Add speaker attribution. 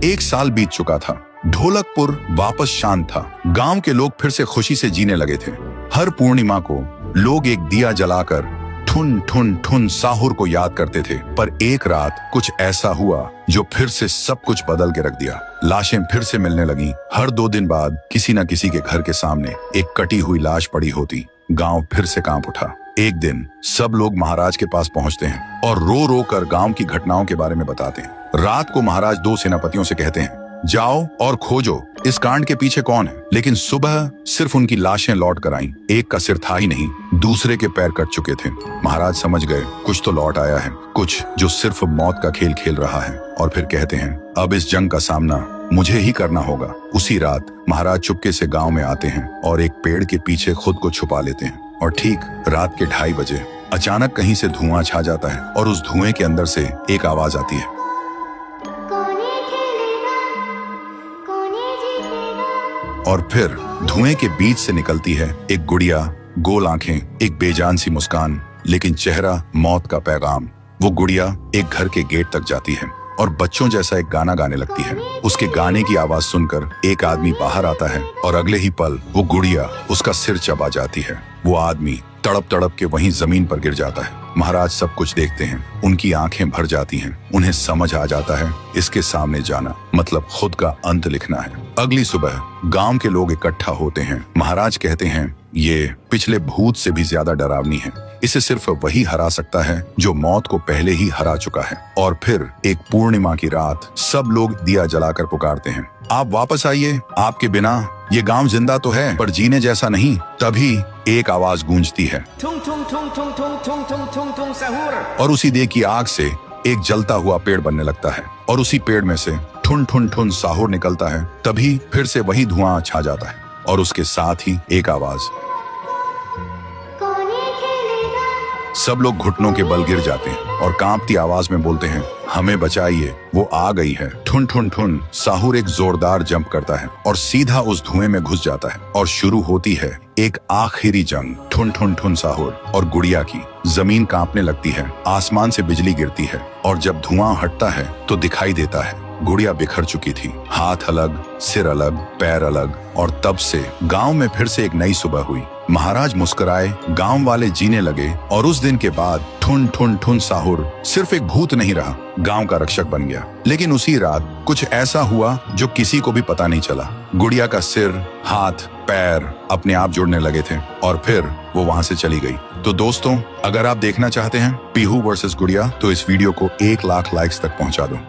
Speaker 1: 1 साल बीत चुका था। ढोलकपुर वापस शांत था। गांव के लोग फिर से खुशी से जीने लगे थे। हर पूर्णिमा को लोग एक दिया जलाकर ठुन ठुन ठुन साहुर को याद करते थे। पर एक रात कुछ ऐसा हुआ जो फिर से सब कुछ बदल के रख दिया। लाशें फिर से मिलने लगी। हर 2 दिन बाद किसी न किसी के घर के सामने एक कटी हुई लाश पड़ी होती। गांव फिर से कांप उठा। एक दिन सब लोग महाराज के पास पहुंचते हैं और रो रो कर गांव की घटनाओं के बारे में बताते हैं। रात को महाराज 2 सेनापतियों से कहते हैं, जाओ और खोजो इस कांड के पीछे कौन है। लेकिन सुबह सिर्फ उनकी लाशें लौट कर आईं। एक का सिर था ही नहीं, दूसरे के पैर कट चुके थे। महाराज समझ गए कुछ तो लौट आया है, कुछ जो सिर्फ मौत का खेल खेल रहा है। और फिर कहते हैं, अब इस जंग का सामना मुझे ही करना होगा। उसी रात महाराज चुपके से गांव में आते हैं और एक पेड़ के पीछे खुद को छुपा लेते हैं। और ठीक रात के 2:30 बजे अचानक कहीं से धुआं छा जाता है और उस धुएं के अंदर से एक आवाज आती है, और फिर धुएं के बीच से निकलती है एक गुड़िया, गोल आंखें, एक बेजान सी मुस्कान, लेकिन चेहरा मौत का पैगाम। वो गुड़िया एक घर के गेट तक जाती है और बच्चों जैसा एक गाना गाने लगती है। उसके गाने की आवाज सुनकर एक आदमी बाहर आता है और अगले ही पल वो गुड़िया उसका सिर चबा जाती है। वो आदमी तड़प तड़प के वहीं जमीन पर गिर जाता है। महाराज सब कुछ देखते हैं। उनकी आंखें भर जाती हैं। उन्हें समझ आ जाता है इसके सामने जाना मतलब खुद का अंत लिखना है। अगली सुबह गांव के लोग इकट्ठा होते हैं। महाराज कहते हैं, ये पिछले भूत से भी ज्यादा डरावनी है। इसे सिर्फ वही हरा सकता है जो मौत को पहले ही हरा चुका है। और फिर एक पूर्णिमा की रात सब लोग दिया जलाकर पुकारते हैं, आप वापस आइए, आपके बिना ये गांव जिंदा तो है पर जीने जैसा नहीं। तभी एक आवाज गूंजती है और उसी देह की आग से एक जलता हुआ पेड़ बनने लगता है और उसी पेड़ में से ठुन ठुन ठुन साहुर निकलता है। तभी फिर से वही धुआं छा जाता है और उसके साथ ही एक आवाज। सब लोग घुटनों के बल गिर जाते हैं और कांपती आवाज में बोलते हैं, हमें बचाइए, वो आ गई है। ठुन ठुन ठुन साहुर एक जोरदार जंप करता है और सीधा उस धुएं में घुस जाता है और शुरू होती है एक आखिरी जंग। ठुन ठुन ठुन साहुर और गुड़िया की। जमीन कांपने लगती है, आसमान से बिजली गिरती है और जब धुआं हटता है तो दिखाई देता है गुड़िया बिखर चुकी थी। हाथ अलग, सिर अलग, पैर अलग। और तब से गांव में फिर से एक नई सुबह हुई। महाराज मुस्कुराए, गांव वाले जीने लगे और उस दिन के बाद ठुन ठुन ठुन साहुर सिर्फ एक भूत नहीं रहा, गांव का रक्षक बन गया। लेकिन उसी रात कुछ ऐसा हुआ जो किसी को भी पता नहीं चला। गुड़िया का सिर, हाथ, पैर अपने आप जुड़ने लगे थे और फिर वो वहां से चली गई। तो दोस्तों, अगर आप देखना चाहते हैं पीहू वर्सेस गुड़िया तो इस वीडियो को 1 लाख लाइक्स तक पहुंचा दो।